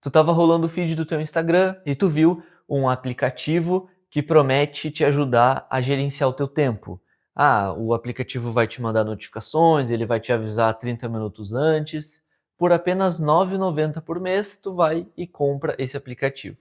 Tu tava rolando o feed do teu Instagram e tu viu um aplicativo que promete te ajudar a gerenciar o teu tempo. Ah, o aplicativo vai te mandar notificações, ele vai te avisar 30 minutos antes. Por apenas R$ 9,90 por mês, tu vai e compra esse aplicativo.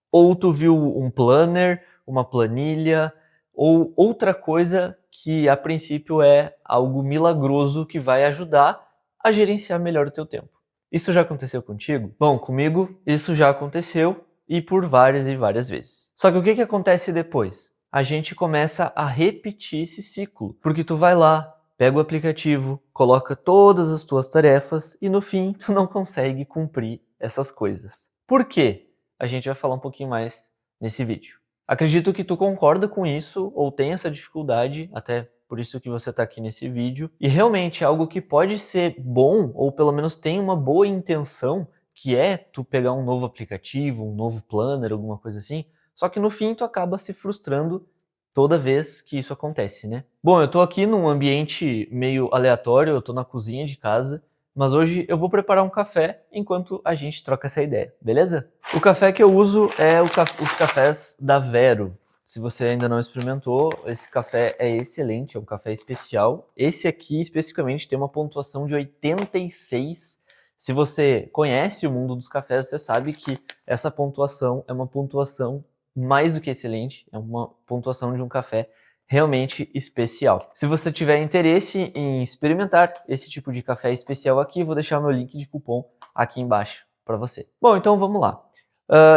Ou tu viu um planner, uma planilha, ou outra coisa que a princípio é algo milagroso que vai ajudar a gerenciar melhor o teu tempo. Isso já aconteceu contigo? Bom, comigo isso já aconteceu e por várias e várias vezes. Só que o que acontece depois? A gente começa a repetir esse ciclo, porque tu vai lá, pega o aplicativo, coloca todas as tuas tarefas e no fim tu não consegue cumprir essas coisas. Por quê? A gente vai falar um pouquinho mais nesse vídeo. Acredito que tu concorda com isso ou tem essa dificuldade, até por isso que você está aqui nesse vídeo. E realmente é algo que pode ser bom, ou pelo menos tem uma boa intenção, que é tu pegar um novo aplicativo, um novo planner, alguma coisa assim, só que no fim tu acaba se frustrando toda vez que isso acontece, né? Bom, eu tô aqui num ambiente meio aleatório, eu tô na cozinha de casa, mas hoje eu vou preparar um café enquanto a gente troca essa ideia, beleza? O café que eu uso é os cafés da Vero. Se você ainda não experimentou, esse café é excelente, é um café especial. Esse aqui especificamente tem uma pontuação de 86. Se você conhece o mundo dos cafés, você sabe que essa pontuação é uma pontuação mais do que excelente, é uma pontuação de um café realmente especial. Se você tiver interesse em experimentar esse tipo de café especial aqui, vou deixar meu link de cupom aqui embaixo para você. Bom, então vamos lá.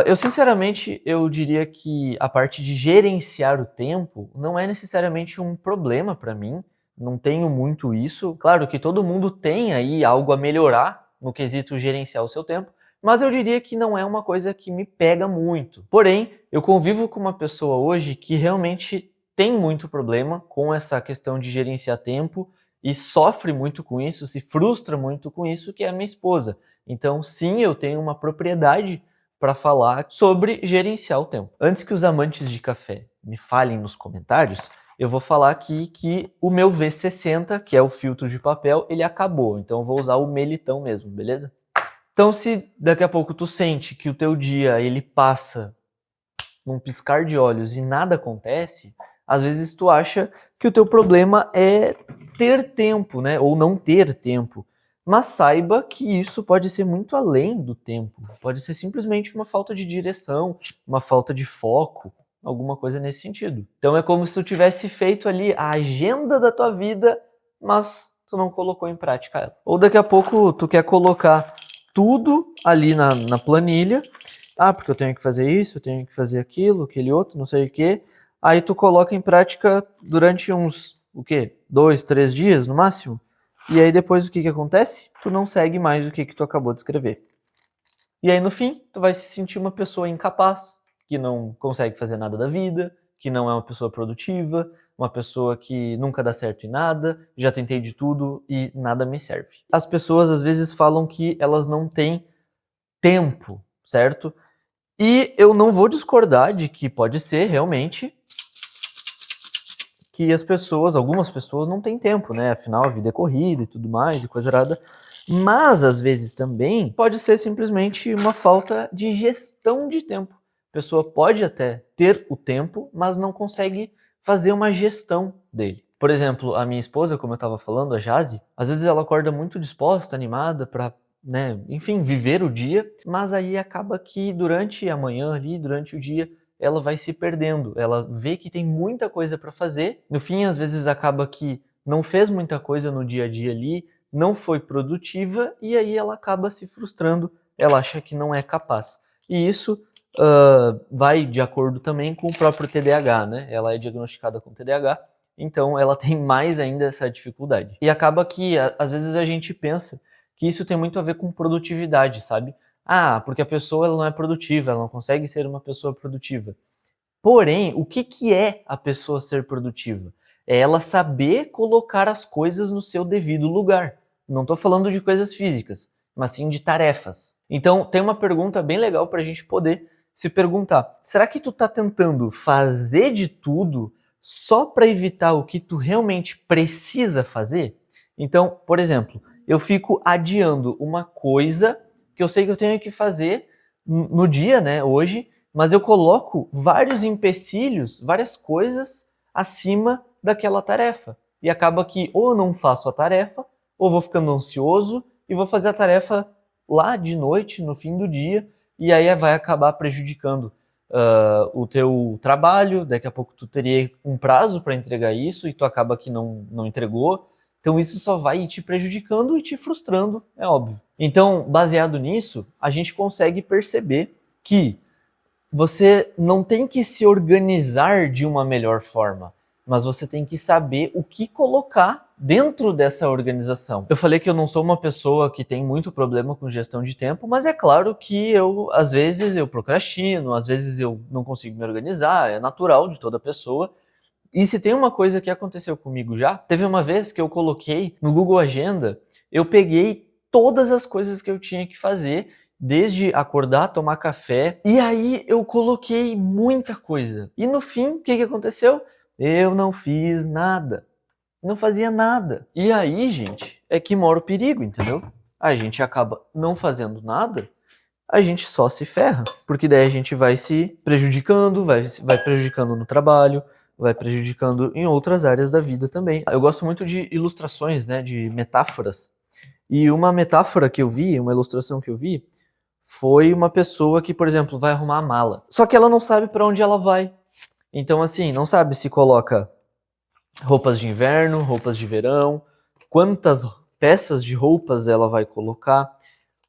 Eu sinceramente, eu diria que a parte de gerenciar o tempo não é necessariamente um problema para mim, não tenho muito isso. Claro que todo mundo tem aí algo a melhorar no quesito gerenciar o seu tempo, mas eu diria que não é uma coisa que me pega muito. Porém, eu convivo com uma pessoa hoje que realmente tem muito problema com essa questão de gerenciar tempo e sofre muito com isso, se frustra muito com isso, que é a minha esposa. Então, sim, eu tenho uma propriedade para falar sobre gerenciar o tempo. Antes que os amantes de café me falem nos comentários, eu vou falar aqui que o meu V60, que é o filtro de papel, ele acabou. Então eu vou usar o Melitão mesmo, beleza? Então se daqui a pouco tu sente que o teu dia ele passa num piscar de olhos e nada acontece, às vezes tu acha que o teu problema é ter tempo, né? Ou não ter tempo. Mas saiba que isso pode ser muito além do tempo. Pode ser simplesmente uma falta de direção, uma falta de foco, alguma coisa nesse sentido. Então é como se tu tivesse feito ali a agenda da tua vida, mas tu não colocou em prática ela. Ou daqui a pouco tu quer colocar tudo ali na planilha. Ah, porque eu tenho que fazer isso, eu tenho que fazer aquilo, aquele outro, não sei o quê. Aí tu coloca em prática durante uns, 2, 3 dias no máximo. E aí depois o que acontece? Tu não segue mais o que tu acabou de escrever. E aí no fim, tu vai se sentir uma pessoa incapaz, que não consegue fazer nada da vida, que não é uma pessoa produtiva, uma pessoa que nunca dá certo em nada, já tentei de tudo e nada me serve. As pessoas às vezes falam que elas não têm tempo, certo? E eu não vou discordar de que pode ser realmente que algumas pessoas não têm tempo, né? Afinal, a vida é corrida e tudo mais, e coisa errada. Mas, às vezes, também pode ser simplesmente uma falta de gestão de tempo. A pessoa pode até ter o tempo, mas não consegue fazer uma gestão dele. Por exemplo, a minha esposa, como eu estava falando, a Jazi, às vezes ela acorda muito disposta, animada para, né, enfim, viver o dia, mas aí acaba que durante a manhã ali, durante o dia, ela vai se perdendo, ela vê que tem muita coisa para fazer, no fim às vezes acaba que não fez muita coisa no dia a dia ali, não foi produtiva e aí ela acaba se frustrando, ela acha que não é capaz. E isso vai de acordo também com o próprio TDAH, né? Ela é diagnosticada com TDAH, então ela tem mais ainda essa dificuldade. E acaba que às vezes a gente pensa que isso tem muito a ver com produtividade, sabe? Ah, porque a pessoa ela não é produtiva, ela não consegue ser uma pessoa produtiva. Porém, o que é a pessoa ser produtiva? É ela saber colocar as coisas no seu devido lugar. Não estou falando de coisas físicas, mas sim de tarefas. Então, tem uma pergunta bem legal para a gente poder se perguntar. Será que tu está tentando fazer de tudo só para evitar o que tu realmente precisa fazer? Então, por exemplo, eu fico adiando uma coisa que eu sei que eu tenho que fazer, no dia, né, hoje, mas eu coloco vários empecilhos, várias coisas acima daquela tarefa. E acaba que ou eu não faço a tarefa, ou vou ficando ansioso e vou fazer a tarefa lá de noite, no fim do dia, e aí vai acabar prejudicando o teu trabalho. Daqui a pouco tu teria um prazo para entregar isso e tu acaba que não entregou. Então isso só vai te prejudicando e te frustrando, é óbvio. Então, baseado nisso, a gente consegue perceber que você não tem que se organizar de uma melhor forma, mas você tem que saber o que colocar dentro dessa organização. Eu falei que eu não sou uma pessoa que tem muito problema com gestão de tempo, mas é claro que às vezes eu procrastino, às vezes eu não consigo me organizar, é natural de toda pessoa. E se tem uma coisa que aconteceu comigo já, teve uma vez que eu coloquei no Google Agenda, eu peguei todas as coisas que eu tinha que fazer, desde acordar, tomar café, e aí eu coloquei muita coisa. E no fim, o que aconteceu? Eu não fiz nada. Não fazia nada. E aí, gente, é que mora o perigo, entendeu? A gente acaba não fazendo nada, a gente só se ferra, porque daí a gente vai se prejudicando, vai prejudicando no trabalho, vai prejudicando em outras áreas da vida também. Eu gosto muito de ilustrações, né, de metáforas. E uma metáfora que eu vi, uma ilustração que eu vi, foi uma pessoa que, por exemplo, vai arrumar a mala. Só que ela não sabe para onde ela vai. Então, assim, não sabe se coloca roupas de inverno, roupas de verão, quantas peças de roupas ela vai colocar,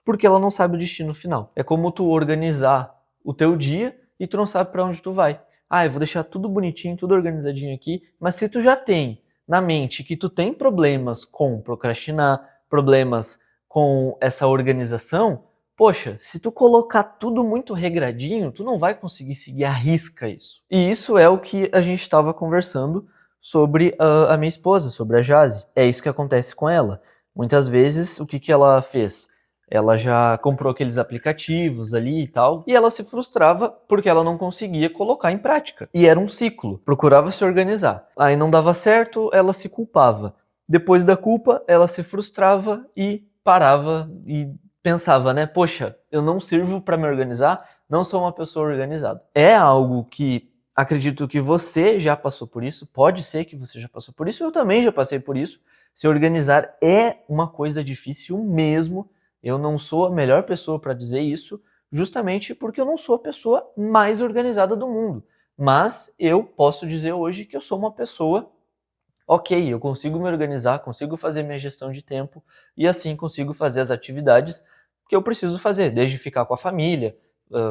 porque ela não sabe o destino final. É como tu organizar o teu dia e tu não sabe para onde tu vai. Ah, eu vou deixar tudo bonitinho, tudo organizadinho aqui, mas se tu já tem na mente que tu tem problemas com procrastinar, problemas com essa organização, poxa, se tu colocar tudo muito regradinho, tu não vai conseguir seguir à risca isso. E isso é o que a gente estava conversando sobre a minha esposa, sobre a Jazzy. É isso que acontece com ela. Muitas vezes, o que ela fez? Ela já comprou aqueles aplicativos ali e tal, e ela se frustrava porque ela não conseguia colocar em prática. E era um ciclo, procurava se organizar. Aí não dava certo, ela se culpava. Depois da culpa, ela se frustrava e parava e pensava, né? Poxa, eu não sirvo para me organizar, não sou uma pessoa organizada. É algo que acredito que você já passou por isso, pode ser que você já passou por isso, eu também já passei por isso. Se organizar é uma coisa difícil mesmo. Eu não sou a melhor pessoa para dizer isso, justamente porque eu não sou a pessoa mais organizada do mundo. Mas eu posso dizer hoje que eu sou uma pessoa ok, eu consigo me organizar, consigo fazer minha gestão de tempo e assim consigo fazer as atividades que eu preciso fazer, desde ficar com a família,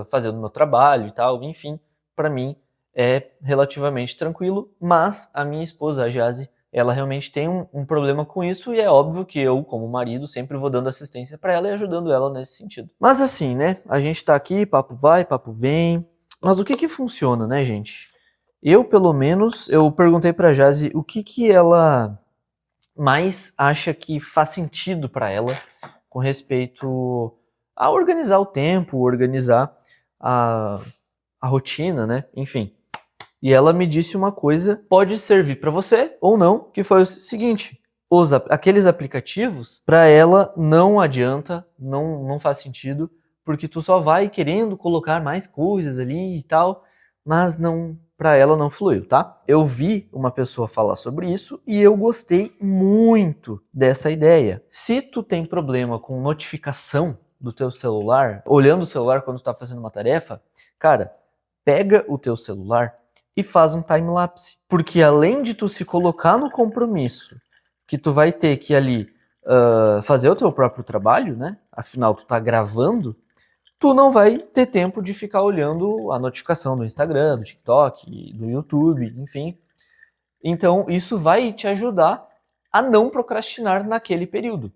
fazer o meu trabalho e tal, enfim, para mim é relativamente tranquilo, mas a minha esposa, a Jazzy, ela realmente tem um problema com isso e é óbvio que eu, como marido, sempre vou dando assistência para ela e ajudando ela nesse sentido. Mas assim, né, a gente tá aqui, papo vai, papo vem, mas o que funciona, né, gente? Eu, pelo menos, eu perguntei pra Jazzy o que ela mais acha que faz sentido para ela com respeito a organizar o tempo, organizar a rotina, né? Enfim. E ela me disse uma coisa, pode servir para você ou não, que foi o seguinte: aqueles aplicativos, para ela não adianta, não faz sentido, porque tu só vai querendo colocar mais coisas ali e tal, mas não, para ela não fluiu, tá? Eu vi uma pessoa falar sobre isso e eu gostei muito dessa ideia. Se tu tem problema com notificação do teu celular, olhando o celular quando tu tá fazendo uma tarefa, cara, pega o teu celular e faz um time-lapse. Porque além de tu se colocar no compromisso que tu vai ter que ali fazer o teu próprio trabalho, né? Afinal, tu tá gravando, tu não vai ter tempo de ficar olhando a notificação do Instagram, do TikTok, do YouTube, enfim. Então, isso vai te ajudar a não procrastinar naquele período.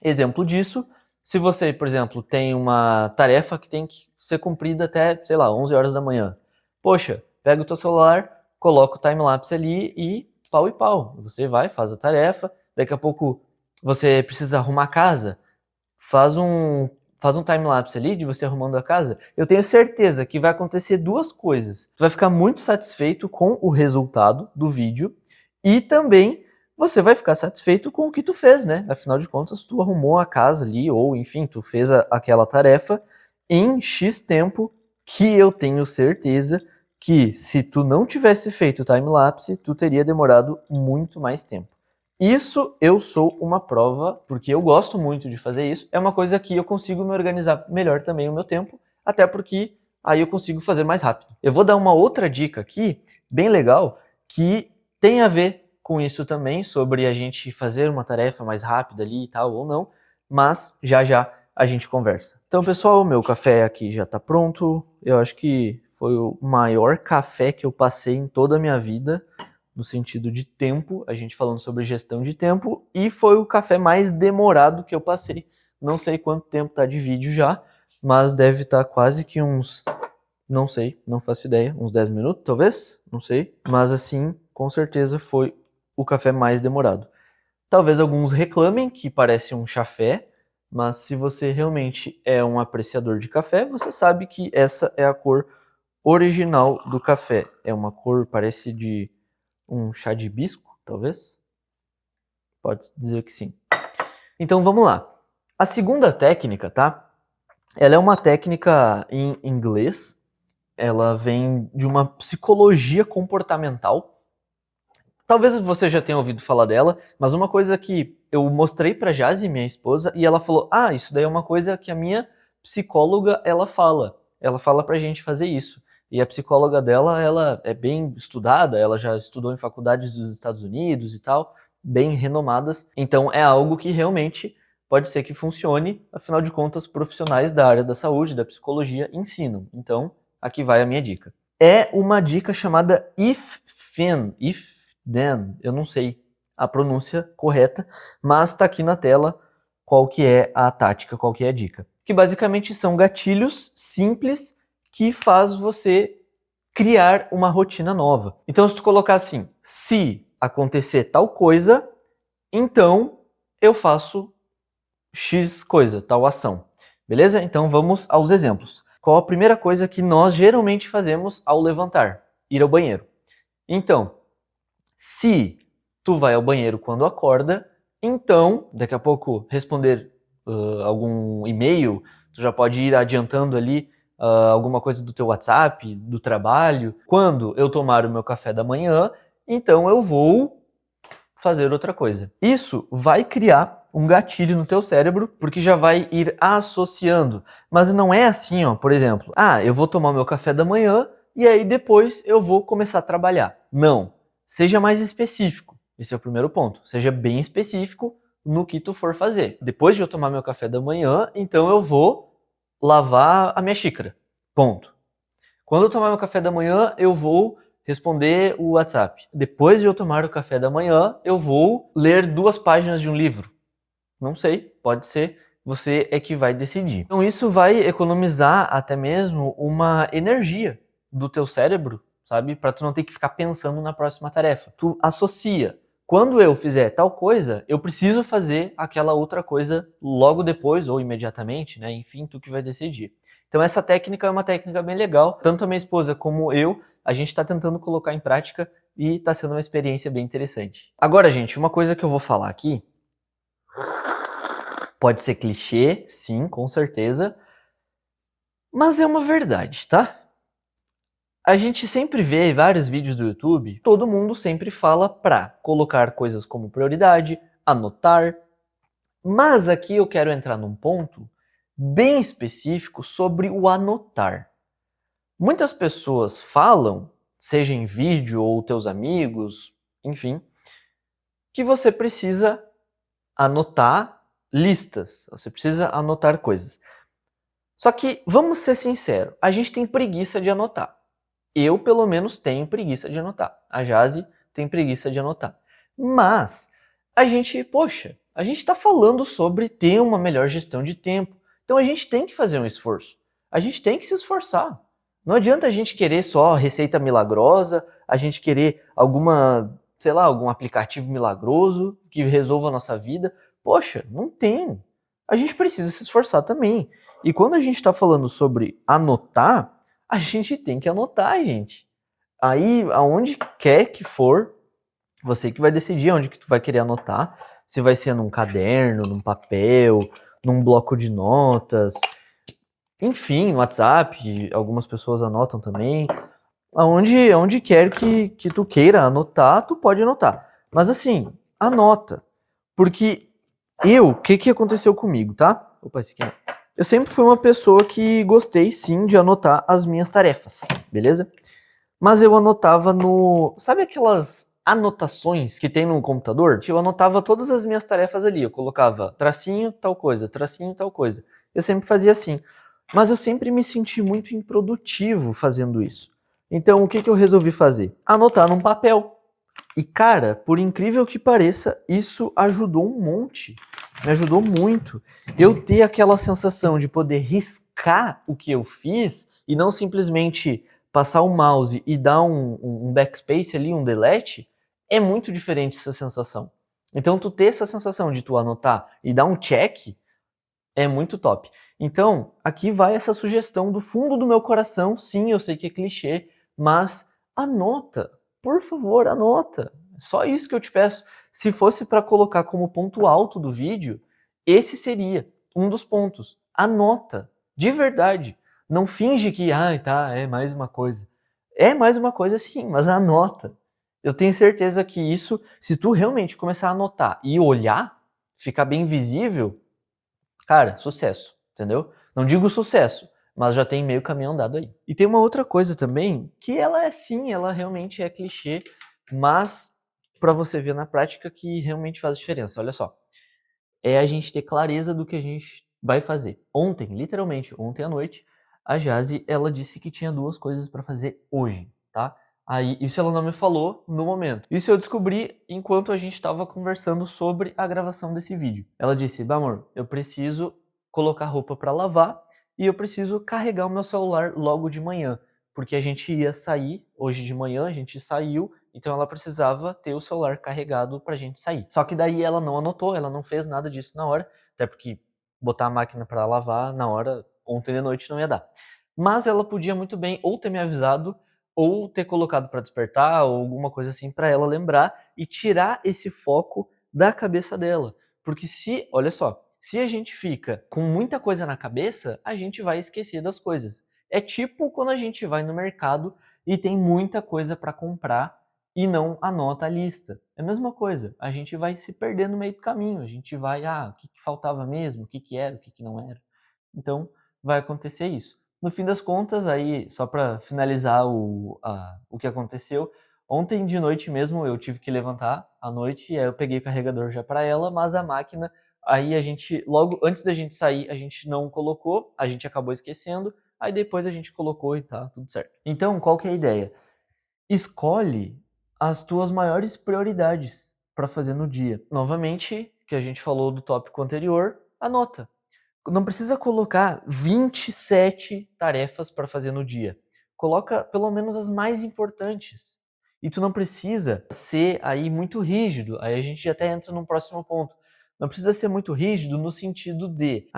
Exemplo disso, se você, por exemplo, tem uma tarefa que tem que ser cumprida até, sei lá, 11 horas da manhã. Poxa, pega o teu celular, coloca o time-lapse ali e pau. Você vai, faz a tarefa, daqui a pouco você precisa arrumar a casa, faz um time-lapse ali de você arrumando a casa. Eu tenho certeza que vai acontecer duas coisas. Tu vai ficar muito satisfeito com o resultado do vídeo e também você vai ficar satisfeito com o que tu fez, né? Afinal de contas, tu arrumou a casa ali, ou enfim, tu fez aquela tarefa em X tempo, que eu tenho certeza que se tu não tivesse feito o time-lapse, tu teria demorado muito mais tempo. Isso eu sou uma prova, porque eu gosto muito de fazer isso. É uma coisa que eu consigo me organizar melhor também o meu tempo, até porque aí eu consigo fazer mais rápido. Eu vou dar uma outra dica aqui, bem legal, que tem a ver com isso também, sobre a gente fazer uma tarefa mais rápida ali e tal, ou não, mas já já a gente conversa. Então, pessoal, o meu café aqui já tá pronto. Eu acho que foi o maior café que eu passei em toda a minha vida, no sentido de tempo, a gente falando sobre gestão de tempo, e foi o café mais demorado que eu passei. Não sei quanto tempo tá de vídeo já, mas deve estar quase que uns, não sei, não faço ideia, uns 10 minutos talvez, não sei, mas assim, com certeza foi o café mais demorado. Talvez alguns reclamem que parece um chafé, mas se você realmente é um apreciador de café, você sabe que essa é a cor original do café. É uma cor, parece de um chá de hibisco, talvez? Pode dizer que sim. Então vamos lá. A segunda técnica, tá? Ela é uma técnica em inglês. Ela vem de uma psicologia comportamental. Talvez você já tenha ouvido falar dela, mas uma coisa que eu mostrei pra Jazi, minha esposa, e ela falou: "Ah, isso daí é uma coisa que a minha psicóloga ela fala. Ela fala pra gente fazer isso". E a psicóloga dela, ela é bem estudada, ela já estudou em faculdades dos Estados Unidos e tal, bem renomadas. Então é algo que realmente pode ser que funcione, afinal de contas, profissionais da área da saúde, da psicologia ensinam. Então, aqui vai a minha dica. É uma dica chamada if then, eu não sei a pronúncia correta, mas está aqui na tela qual que é a tática, qual que é a dica. Que basicamente são gatilhos simples que faz você criar uma rotina nova. Então se tu colocar assim, se acontecer tal coisa, então eu faço X coisa, tal ação. Beleza? Então vamos aos exemplos. Qual a primeira coisa que nós geralmente fazemos ao levantar? Ir ao banheiro. Então, se tu vai ao banheiro quando acorda, então, daqui a pouco, responder algum e-mail, tu já pode ir adiantando ali alguma coisa do teu WhatsApp, do trabalho. Quando eu tomar o meu café da manhã, então eu vou fazer outra coisa. Isso vai criar um gatilho no teu cérebro, porque já vai ir associando. Mas não é assim, ó, por exemplo, eu vou tomar o meu café da manhã e aí depois eu vou começar a trabalhar. Não. Seja mais específico. Esse é o primeiro ponto. Seja bem específico no que tu for fazer. Depois de eu tomar meu café da manhã, então eu vou lavar a minha xícara. Ponto. Quando eu tomar meu café da manhã, eu vou responder o WhatsApp. Depois de eu tomar o café da manhã, eu vou ler 2 páginas de um livro. Não sei, pode ser. Você é que vai decidir. Então isso vai economizar até mesmo uma energia do teu cérebro, sabe? Para tu não ter que ficar pensando na próxima tarefa. Tu associa. Quando eu fizer tal coisa, eu preciso fazer aquela outra coisa logo depois ou imediatamente, né? Enfim, tu que vai decidir. Então essa técnica é uma técnica bem legal. Tanto a minha esposa como eu, a gente está tentando colocar em prática e está sendo uma experiência bem interessante. Agora, gente, uma coisa que eu vou falar aqui pode ser clichê, sim, com certeza, mas é uma verdade, tá? A gente sempre vê vários vídeos do YouTube, todo mundo sempre fala pra colocar coisas como prioridade, anotar, mas aqui eu quero entrar num ponto bem específico sobre o anotar. Muitas pessoas falam, seja em vídeo ou teus amigos, enfim, que você precisa anotar listas, você precisa anotar coisas. Só que, vamos ser sinceros, a gente tem preguiça de anotar. Eu, pelo menos, tenho preguiça de anotar. A Jazi tem preguiça de anotar. Mas, a gente está falando sobre ter uma melhor gestão de tempo. Então a gente tem que fazer um esforço. A gente tem que se esforçar. Não adianta a gente querer só receita milagrosa, a gente querer algum aplicativo milagroso que resolva a nossa vida. Poxa, não tem. A gente precisa se esforçar também. E quando a gente está falando sobre anotar, a gente tem que anotar, gente. Aí, aonde quer que for, você que vai decidir onde que tu vai querer anotar. Se vai ser num caderno, num papel, num bloco de notas. Enfim, no WhatsApp, algumas pessoas anotam também. Aonde quer que tu queira anotar, tu pode anotar. Mas assim, anota. Porque o que aconteceu comigo, tá? Opa, esse aqui não. Eu sempre fui uma pessoa que gostei sim de anotar as minhas tarefas, beleza? Mas eu anotava no. Sabe aquelas anotações que tem no computador? Eu anotava todas as minhas tarefas ali. Eu colocava tracinho, tal coisa, tracinho, tal coisa. Eu sempre fazia assim. Mas eu sempre me senti muito improdutivo fazendo isso. Então o que eu resolvi fazer? Anotar num papel. E cara, por incrível que pareça, isso ajudou um monte. Me ajudou muito. Eu ter aquela sensação de poder riscar o que eu fiz e não simplesmente passar o mouse e dar um backspace ali, um delete, é muito diferente essa sensação. Então tu ter essa sensação de tu anotar e dar um check é muito top. Então, aqui vai essa sugestão do fundo do meu coração. Sim, eu sei que é clichê, mas anota. Por favor, anota. Só isso que eu te peço. Se fosse para colocar como ponto alto do vídeo, esse seria um dos pontos. Anota. De verdade. Não finge que, tá, é mais uma coisa. É mais uma coisa sim, mas anota. Eu tenho certeza que isso, se tu realmente começar a anotar e olhar, ficar bem visível, cara, sucesso, entendeu? Não digo sucesso, mas já tem meio caminho andado aí. E tem uma outra coisa também, que ela é sim, ela realmente é clichê, mas para você ver na prática que realmente faz diferença. Olha só, é a gente ter clareza do que a gente vai fazer. Ontem, literalmente, ontem à noite, a Jazi, ela disse que tinha 2 coisas para fazer hoje, tá? Aí, isso ela não me falou no momento. Isso eu descobri enquanto a gente estava conversando sobre a gravação desse vídeo. Ela disse: amor, eu preciso colocar roupa para lavar e eu preciso carregar o meu celular logo de manhã, porque a gente ia sair hoje de manhã, a gente saiu, então ela precisava ter o celular carregado pra gente sair. Só que daí ela não anotou, ela não fez nada disso na hora, até porque botar a máquina para lavar na hora, ontem de noite, não ia dar. Mas ela podia muito bem ou ter me avisado, ou ter colocado para despertar, ou alguma coisa assim para ela lembrar e tirar esse foco da cabeça dela. Porque se, olha só, se a gente fica com muita coisa na cabeça, a gente vai esquecer das coisas. É tipo quando a gente vai no mercado e tem muita coisa para comprar e não anota a lista. É a mesma coisa, a gente vai se perder no meio do caminho, a gente vai, o que faltava mesmo, o que era, o que não era. Então, vai acontecer isso. No fim das contas, aí, só para finalizar o que aconteceu, ontem de noite mesmo eu tive que levantar à noite e aí eu peguei o carregador já para ela, mas a máquina, aí a gente, logo antes da gente sair, a gente não colocou, a gente acabou esquecendo, aí depois a gente colocou e tá tudo certo. Então, qual que é a ideia? Escolhe as tuas maiores prioridades para fazer no dia. Novamente, que a gente falou do tópico anterior, anota. Não precisa colocar 27 tarefas para fazer no dia. Coloca pelo menos as mais importantes. E tu não precisa ser aí muito rígido. Aí a gente até entra num próximo ponto. Não precisa ser muito rígido no sentido de,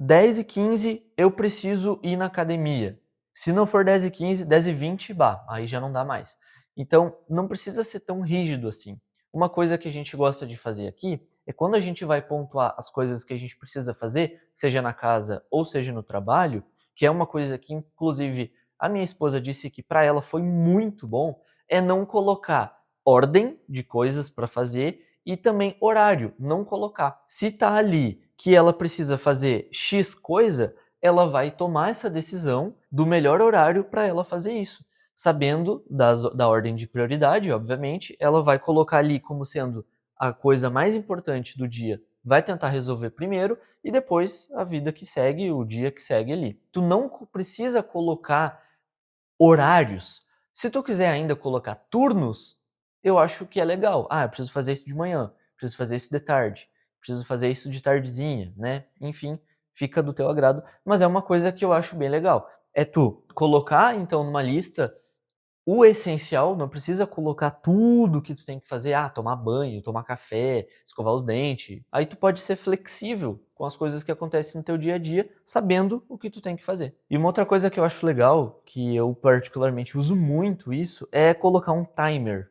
10h15 eu preciso ir na academia. Se não for 10h15, 10h20, aí já não dá mais. Então, não precisa ser tão rígido assim. Uma coisa que a gente gosta de fazer aqui é quando a gente vai pontuar as coisas que a gente precisa fazer, seja na casa ou seja no trabalho, que é uma coisa que, inclusive, a minha esposa disse que para ela foi muito bom, é não colocar ordem de coisas para fazer e também horário, não colocar. Se tá ali que ela precisa fazer X coisa, ela vai tomar essa decisão do melhor horário para ela fazer isso. Sabendo da ordem de prioridade, obviamente, ela vai colocar ali como sendo a coisa mais importante do dia, vai tentar resolver primeiro e depois a vida que segue, o dia que segue ali. Tu não precisa colocar horários. Se tu quiser ainda colocar turnos, eu acho que é legal. Eu preciso fazer isso de manhã, preciso fazer isso de tarde, preciso fazer isso de tardezinha, né? Enfim, fica do teu agrado, mas é uma coisa que eu acho bem legal. É tu colocar então numa lista o essencial, não precisa colocar tudo que tu tem que fazer, tomar banho, tomar café, escovar os dentes. Aí tu pode ser flexível com as coisas que acontecem no teu dia a dia, sabendo o que tu tem que fazer. E uma outra coisa que eu acho legal, que eu particularmente uso muito isso, é colocar um timer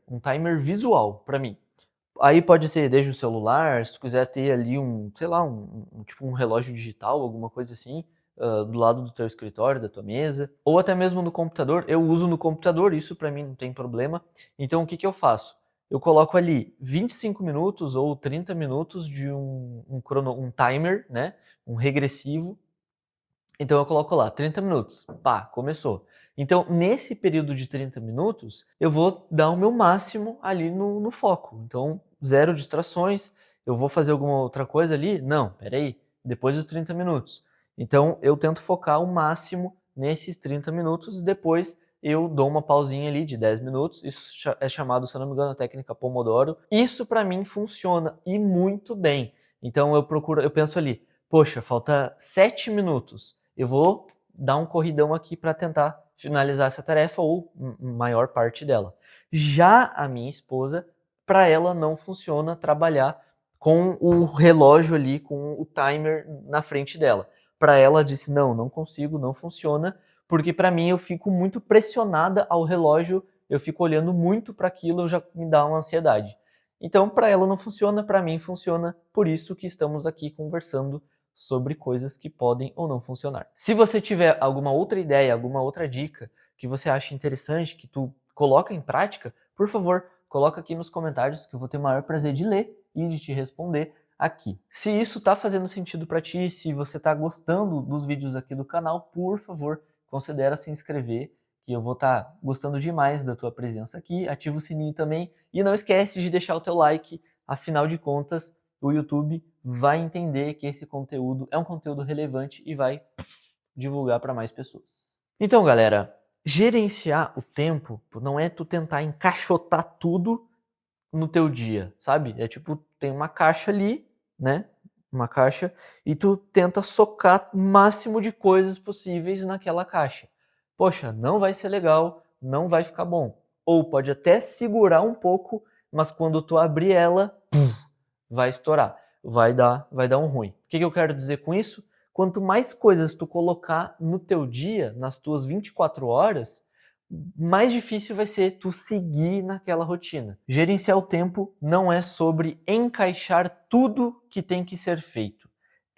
visual para mim. Aí pode ser desde o celular, se tu quiser ter ali sei lá, tipo um relógio digital, alguma coisa assim, do lado do teu escritório, da tua mesa, ou até mesmo no computador. Eu uso no computador, isso para mim não tem problema. Então o que que eu faço? Eu coloco ali 25 minutos ou 30 minutos de um timer, né? Um regressivo. Então eu coloco lá 30 minutos. Pá, começou. Então, nesse período de 30 minutos, eu vou dar o meu máximo ali no foco. Então, zero distrações. Eu vou fazer alguma outra coisa ali? Não, peraí. Depois dos 30 minutos. Então, eu tento focar o máximo nesses 30 minutos. Depois, eu dou uma pausinha ali de 10 minutos. Isso é chamado, se eu não me engano, a técnica Pomodoro. Isso para mim funciona e muito bem. Então, eu penso ali, poxa, falta 7 minutos. Eu vou dar um corridão aqui para tentar finalizar essa tarefa ou maior parte dela. Já a minha esposa, para ela não funciona trabalhar com o relógio ali, com o timer na frente dela. Para ela disse não, não consigo, não funciona, porque para mim eu fico muito pressionada ao relógio, eu fico olhando muito para aquilo, já me dá uma ansiedade. Então para ela não funciona, para mim funciona, por isso que estamos aqui conversando sobre coisas que podem ou não funcionar. Se você tiver alguma outra ideia, alguma outra dica que você acha interessante, que tu coloca em prática, por favor, coloca aqui nos comentários que eu vou ter o maior prazer de ler e de te responder aqui. Se isso está fazendo sentido para ti, se você está gostando dos vídeos aqui do canal, por favor, considera se inscrever, que eu vou estar gostando demais da tua presença aqui. Ativa o sininho também e não esquece de deixar o teu like, afinal de contas, o YouTube vai entender que esse conteúdo é um conteúdo relevante e vai divulgar para mais pessoas. Então, galera, gerenciar o tempo não é tu tentar encaixotar tudo no teu dia, sabe? É tipo, tem uma caixa ali, né? Uma caixa, e tu tenta socar o máximo de coisas possíveis naquela caixa. Poxa, não vai ser legal, não vai ficar bom. Ou pode até segurar um pouco, mas quando tu abrir ela, vai estourar, vai dar um ruim. O que eu quero dizer com isso? Quanto mais coisas tu colocar no teu dia, nas tuas 24 horas, mais difícil vai ser tu seguir naquela rotina. Gerenciar o tempo não é sobre encaixar tudo que tem que ser feito.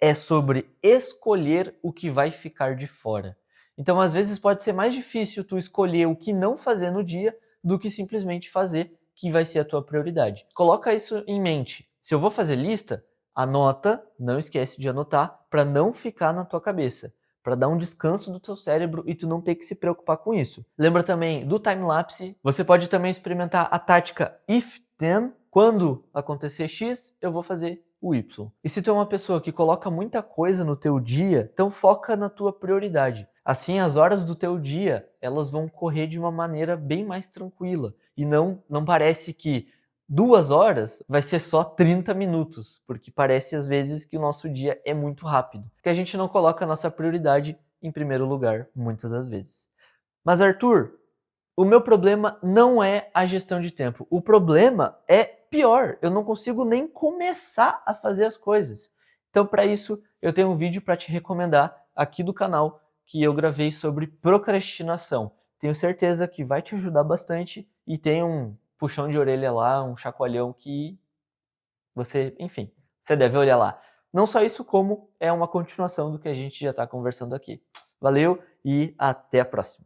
É sobre escolher o que vai ficar de fora. Então, às vezes, pode ser mais difícil tu escolher o que não fazer no dia do que simplesmente fazer, que vai ser a tua prioridade. Coloca isso em mente. Se eu vou fazer lista, anota, não esquece de anotar, para não ficar na tua cabeça, para dar um descanso do teu cérebro e tu não ter que se preocupar com isso. Lembra também do time-lapse, você pode também experimentar a tática if then, quando acontecer X, eu vou fazer o Y. E se tu é uma pessoa que coloca muita coisa no teu dia, então foca na tua prioridade. Assim, as horas do teu dia, elas vão correr de uma maneira bem mais tranquila. E não parece que 2 horas vai ser só 30 minutos, porque parece às vezes que o nosso dia é muito rápido, que a gente não coloca a nossa prioridade em primeiro lugar, muitas das vezes. Mas Arthur, o meu problema não é a gestão de tempo. O problema é pior, eu não consigo nem começar a fazer as coisas. Então, para isso, eu tenho um vídeo para te recomendar aqui do canal que eu gravei sobre procrastinação. Tenho certeza que vai te ajudar bastante e tem um puxão de orelha lá, um chacoalhão que você, enfim, você deve olhar lá. Não só isso, como é uma continuação do que a gente já está conversando aqui. Valeu e até a próxima.